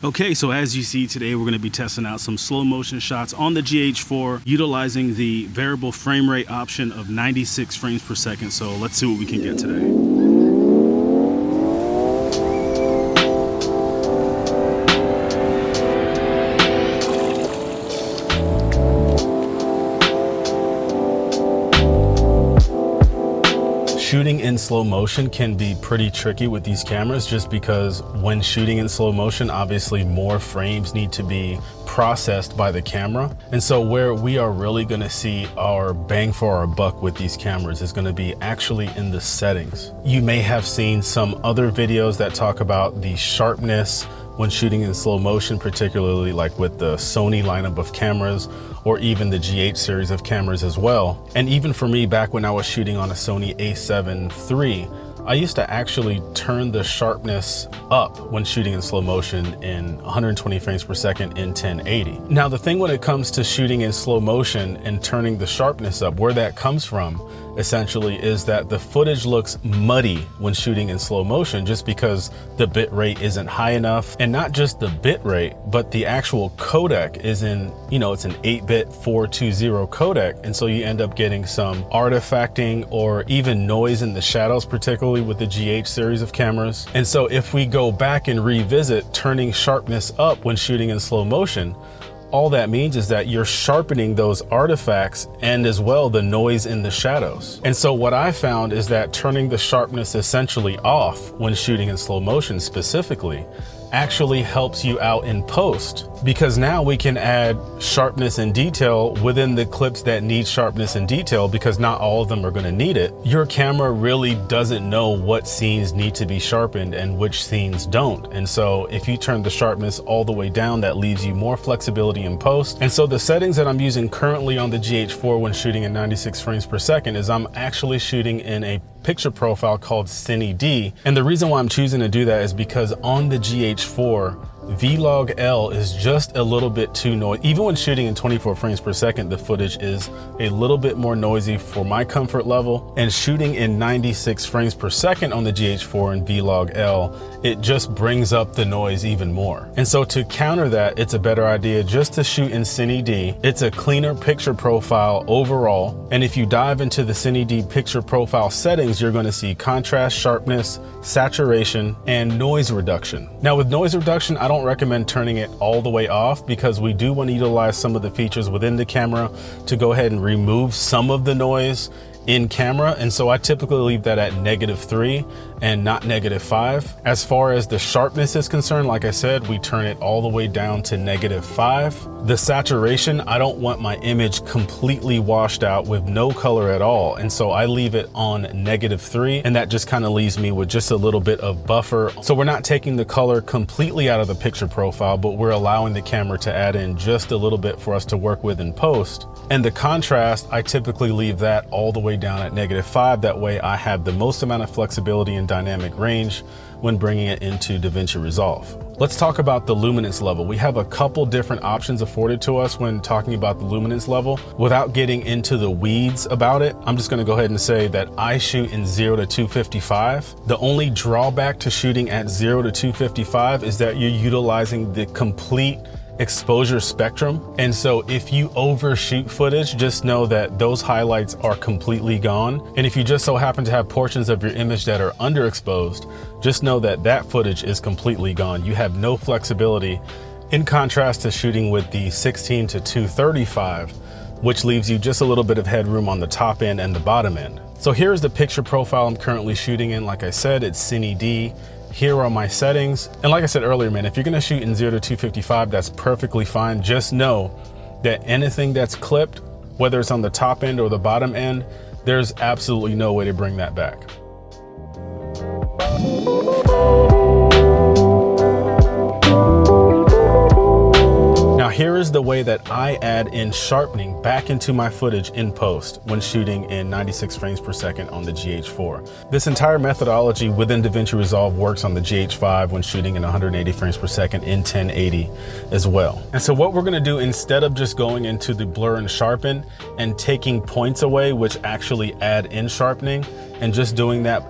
Okay, so as you see today, we're going to be testing out some slow motion shots on the GH4 utilizing the variable frame rate option of 96 frames per second. So let's see what we can get today. Shooting in slow motion can be pretty tricky with these cameras just because when shooting in slow motion, obviously more frames need to be processed by the camera. And so where we are really going to see our bang for our buck with these cameras is going to be actually in the settings. You may have seen some other videos that talk about the sharpness when shooting in slow motion, particularly like with the Sony lineup of cameras or even the GH series of cameras as well. And even for me, back when I was shooting on a Sony a7 III, I used to actually turn the sharpness up when shooting in slow motion in 120 frames per second in 1080. Now, the thing when it comes to shooting in slow motion and turning the sharpness up, where that comes from essentially is that the footage looks muddy when shooting in slow motion just because the bit rate isn't high enough. And not just the bit rate, but the actual codec is in, it's an 8-bit 420 codec. And so you end up getting some artifacting or even noise in the shadows, particularly with the GH series of cameras. And so if we go back and revisit turning sharpness up when shooting in slow motion, all that means is that you're sharpening those artifacts and as well the noise in the shadows. And so what I found is that turning the sharpness essentially off when shooting in slow motion specifically actually helps you out in post, because now we can add sharpness and detail within the clips that need sharpness and detail, because not all of them are going to need it. Your camera really doesn't know what scenes need to be sharpened and which scenes don't. And so if you turn the sharpness all the way down, that leaves you more flexibility in post. And so the settings that I'm using currently on the GH4 when shooting in 96 frames per second is I'm actually shooting in a picture profile called Cinelike-D. And the reason why I'm choosing to do that is because on the GH4, Vlog-L is just a little bit too noisy. Even when shooting in 24 frames per second, the footage is a little bit more noisy for my comfort level. And shooting in 96 frames per second on the GH4 and Vlog-L, it just brings up the noise even more. And so to counter that, it's a better idea just to shoot in Cinelike-D. It's a cleaner picture profile overall. And if you dive into the Cinelike-D picture profile settings, you're going to see contrast, sharpness, saturation, and noise reduction. Now with noise reduction, I don't recommend turning it all the way off because we do want to utilize some of the features within the camera to go ahead and remove some of the noise in camera. And so I typically leave that at -3 and not -5. As far as the sharpness is concerned, like I said, we turn it all the way down to -5. The saturation, I don't want my image completely washed out with no color at all. And so I leave it on -3, and that just kind of leaves me with just a little bit of buffer. So we're not taking the color completely out of the picture profile, but we're allowing the camera to add in just a little bit for us to work with in post. And the contrast, I typically leave that all the way down at -5. That way I have the most amount of flexibility and dynamic range when bringing it into Davinci Resolve. Let's talk about the luminance level. We have a couple different options afforded to us when talking about the luminance level. Without getting into the weeds about it, I'm just gonna go ahead and say that I shoot in 0 to 255. The only drawback to shooting at 0 to 255 is that you're utilizing the complete exposure spectrum. And so if you overshoot footage, just know that those highlights are completely gone. And if you just so happen to have portions of your image that are underexposed, just know that that footage is completely gone. You have no flexibility, in contrast to shooting with the 16 to 235, which leaves you just a little bit of headroom on the top end and the bottom end. So here's the picture profile I'm currently shooting in. Like I said, it's Cinelike-D. Here are my settings. And like I said earlier, man, if you're gonna shoot in 0 to 255, that's perfectly fine. Just know that anything that's clipped, whether it's on the top end or the bottom end, there's absolutely no way to bring that back. Now here is the way that I add in sharpening back into my footage in post when shooting in 96 frames per second on the GH4. This entire methodology within Davinci Resolve works on the GH5 when shooting in 180 frames per second in 1080 as well. And so what we're gonna do, instead of just going into the blur and sharpen and taking points away, which actually add in sharpening, and just doing that,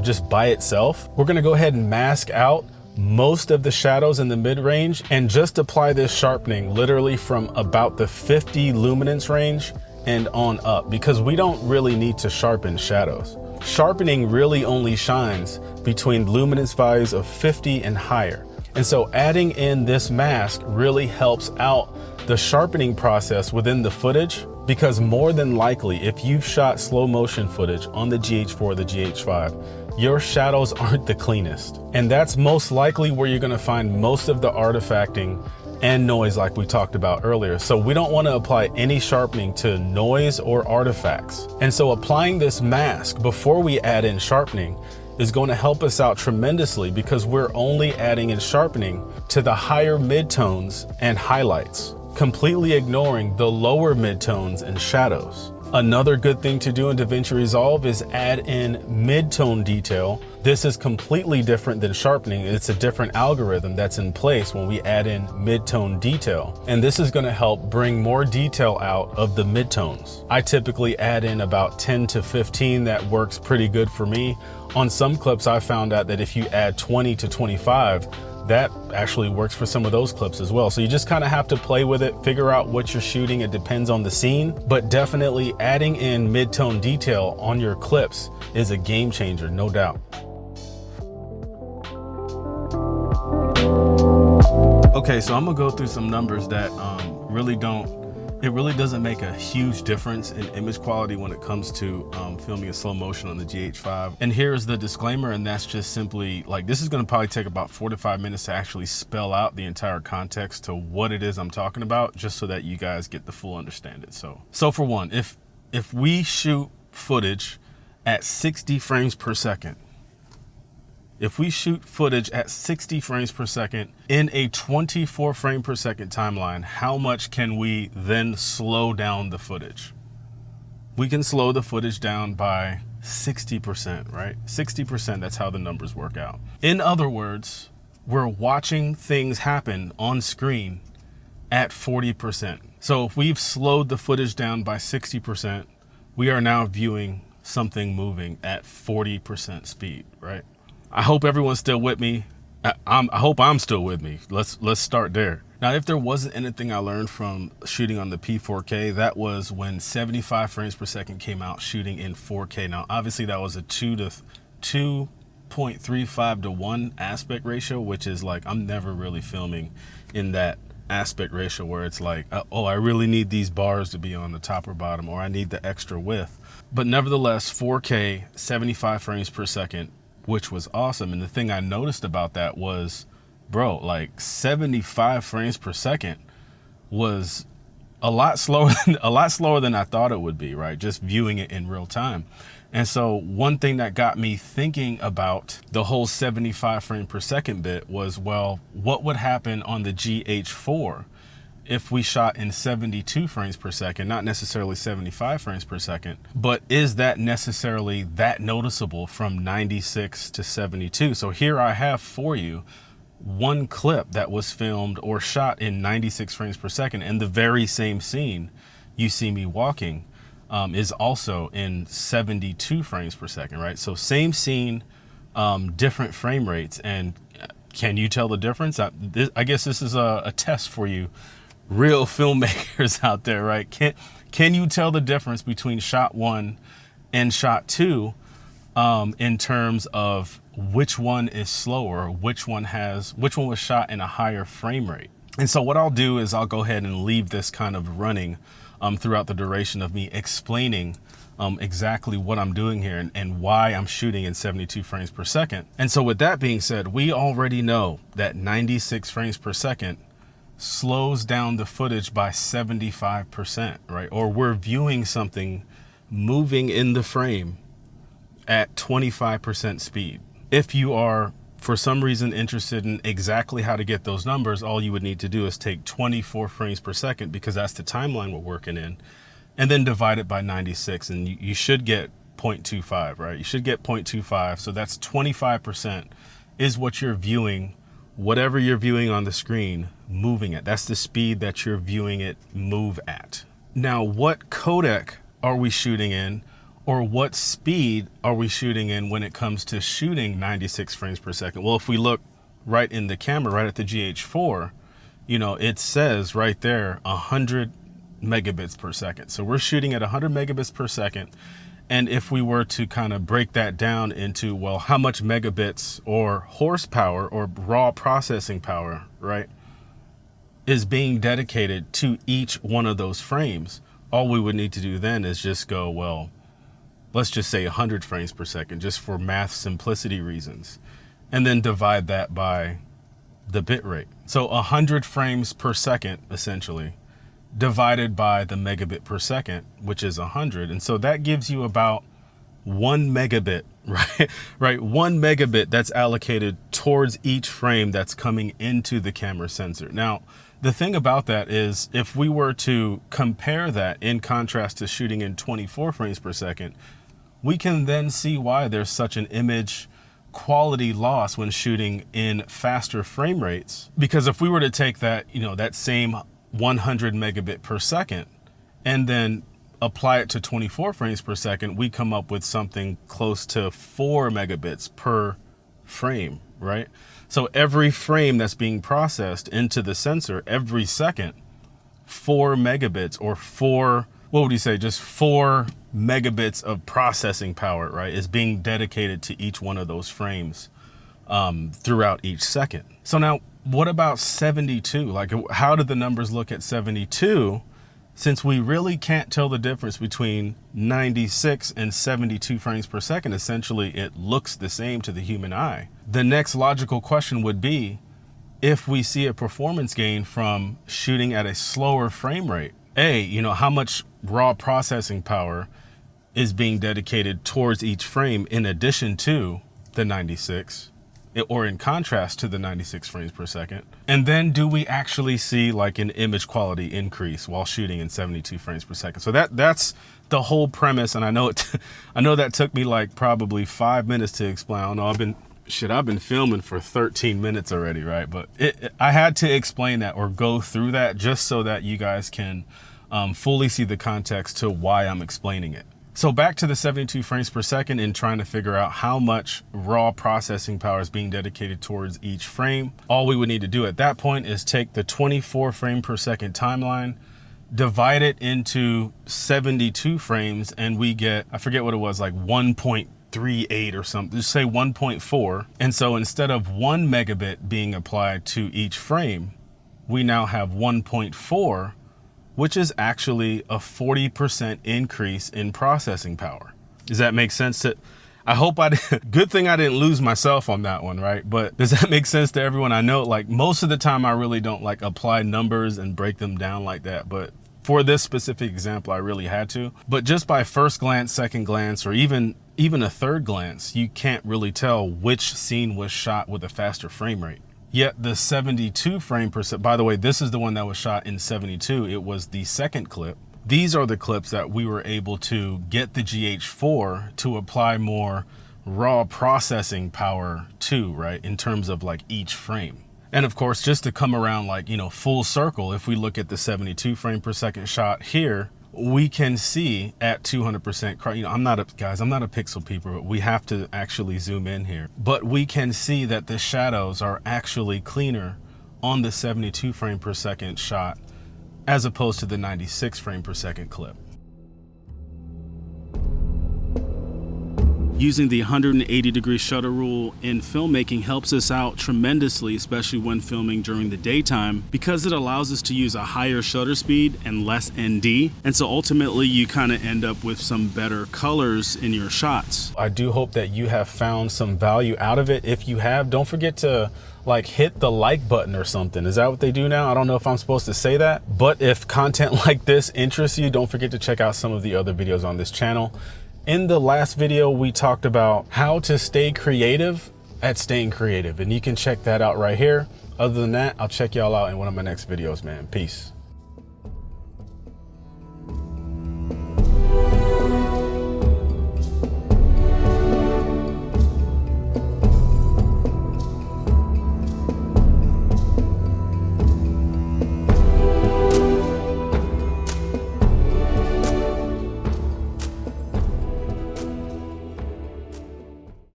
just by itself, we're gonna go ahead and mask out most of the shadows in the mid-range and just apply this sharpening literally from about the 50 luminance range and on up, because we don't really need to sharpen shadows. Sharpening really only shines between luminance values of 50 and higher. And so adding in this mask really helps out the sharpening process within the footage, because more than likely, if you've shot slow motion footage on the GH4 or the GH5, your shadows aren't the cleanest. And that's most likely where you're gonna find most of the artifacting and noise like we talked about earlier. So we don't wanna apply any sharpening to noise or artifacts. And so applying this mask before we add in sharpening is going to help us out tremendously, because we're only adding in sharpening to the higher midtones and highlights, completely ignoring the lower midtones and shadows. Another good thing to do in Davinci Resolve is add in mid-tone detail. This is completely different than sharpening. It's a different algorithm that's in place when we add in mid-tone detail. And this is going to help bring more detail out of the midtones. I typically add in about 10 to 15. That works pretty good for me. On some clips, I found out that if you add 20 to 25, that actually works for some of those clips as well. So you just kind of have to play with it, figure out what you're shooting. It depends on the scene, but definitely adding in mid-tone detail on your clips is a game changer, no doubt. Okay, so I'm gonna go through some numbers that it really doesn't make a huge difference in image quality when it comes to filming in slow motion on the GH5. And here's the disclaimer, and that's just simply like, this is gonna probably take about 4 to 5 minutes to actually spell out the entire context to what it is I'm talking about, just so that you guys get the full understanding. So for one, if we shoot footage at 60 frames per second, if we shoot footage at 60 frames per second in a 24 frame per second timeline, how much can we then slow down the footage? We can slow the footage down by 60%, right? 60%, that's how the numbers work out. In other words, we're watching things happen on screen at 40%. So if we've slowed the footage down by 60%, we are now viewing something moving at 40% speed, right? I hope everyone's still with me. I hope I'm still with me. Let's start there. Now, if there wasn't anything I learned from shooting on the P4K, that was when 75 frames per second came out shooting in 4K. Now, obviously that was a 2.35 to 1 aspect ratio, which is like, I'm never really filming in that aspect ratio where it's like, oh, I really need these bars to be on the top or bottom, or I need the extra width. But nevertheless, 4K, 75 frames per second, which was awesome. And the thing I noticed about that was, bro, like 75 frames per second was a lot slower than I thought it would be, right? Just viewing it in real time. And so one thing that got me thinking about the whole 75 frame per second bit was, well, what would happen on the GH4 if we shot in 72 frames per second, not necessarily 75 frames per second, but is that necessarily that noticeable from 96 to 72? So here I have for you one clip that was filmed or shot in 96 frames per second, and the very same scene you see me walking is also in 72 frames per second, right? So same scene, different frame rates. And can you tell the difference? I guess this is a test for you real filmmakers out there, right? Can you tell the difference between shot 1 and shot 2 in terms of which one is slower, which one was shot in a higher frame rate? And so what I'll do is I'll go ahead and leave this kind of running throughout the duration of me explaining exactly what I'm doing here and why I'm shooting in 72 frames per second. And so with that being said, we already know that 96 frames per second slows down the footage by 75%, right? Or we're viewing something moving in the frame at 25% speed. If you are, for some reason, interested in exactly how to get those numbers, all you would need to do is take 24 frames per second, because that's the timeline we're working in, and then divide it by 96, and you should get 0.25, right? You should get 0.25. So that's 25% is what you're viewing, whatever you're viewing on the screen, moving at. That's the speed that you're viewing it move at. Now, what codec are we shooting in, or what speed are we shooting in when it comes to shooting 96 frames per second? Well, if we look right in the camera, right at the GH4, you know, it says right there 100 megabits per second. So we're shooting at 100 megabits per second. And if we were to kind of break that down into, well, how much megabits or horsepower or raw processing power, right, is being dedicated to each one of those frames, all we would need to do then is just go, well, let's just say 100 frames per second, just for math simplicity reasons, and then divide that by the bit rate. So 100 frames per second, essentially, divided by the megabit per second, which is 100. And so that gives you about 1 megabit, right? Right, 1 megabit that's allocated towards each frame that's coming into the camera sensor. Now, the thing about that is, if we were to compare that in contrast to shooting in 24 frames per second, we can then see why there's such an image quality loss when shooting in faster frame rates. Because if we were to take that, you know, that same 100 megabit per second and then apply it to 24 frames per second, we come up with something close to 4 megabits per frame, right? So every frame that's being processed into the sensor every second, 4 megabits or 4, what would you say, just 4 megabits of processing power, right, is being dedicated to each one of those frames throughout each second. So now, what about 72? Like, how do the numbers look at 72? Since we really can't tell the difference between 96 and 72 frames per second, essentially it looks the same to the human eye. The next logical question would be, if we see a performance gain from shooting at a slower frame rate, you know, how much raw processing power is being dedicated towards each frame in addition to the 96? Or in contrast to the 96 frames per second. And then do we actually see like an image quality increase while shooting in 72 frames per second? So that's the whole premise. And I know I know that took me like probably 5 minutes to explain. I don't know, I've been filming for 13 minutes already, right? But I had to explain that or go through that just so that you guys can fully see the context to why I'm explaining it. So back to the 72 frames per second and trying to figure out how much raw processing power is being dedicated towards each frame. All we would need to do at that point is take the 24 frame per second timeline, divide it into 72 frames, and we get, I forget what it was, like 1.38 or something, just say 1.4. And so instead of 1 megabit being applied to each frame, we now have 1.4, which is actually a 40% increase in processing power. Does that make sense? I hope I did. Good thing I didn't lose myself on that one, right? But does that make sense to everyone? I know, like, most of the time I really don't like apply numbers and break them down like that, but for this specific example, I really had to. But just by first glance, second glance, or even a third glance, you can't really tell which scene was shot with a faster frame rate. Yet the 72 frame per second, by the way, this is the one that was shot in 72. It was the second clip. These are the clips that we were able to get the GH4 to apply more raw processing power to, right? In terms of like each frame. And of course, just to come around like, you know, full circle, if we look at the 72 frame per second shot here, we can see at 200%, you know, I'm not a pixel peeper, but we have to actually zoom in here. But we can see that the shadows are actually cleaner on the 72 frame per second shot as opposed to the 96 frame per second clip. Using the 180-degree shutter rule in filmmaking helps us out tremendously, especially when filming during the daytime, because it allows us to use a higher shutter speed and less ND. And so ultimately you kind of end up with some better colors in your shots. I do hope that you have found some value out of it. If you have, don't forget to like hit the like button or something. Is that what they do now? I don't know if I'm supposed to say that, but if content like this interests you, don't forget to check out some of the other videos on this channel. In the last video, we talked about how to stay creative at staying creative, and you can check that out right here. Other than that, I'll check y'all out in one of my next videos, man. Peace.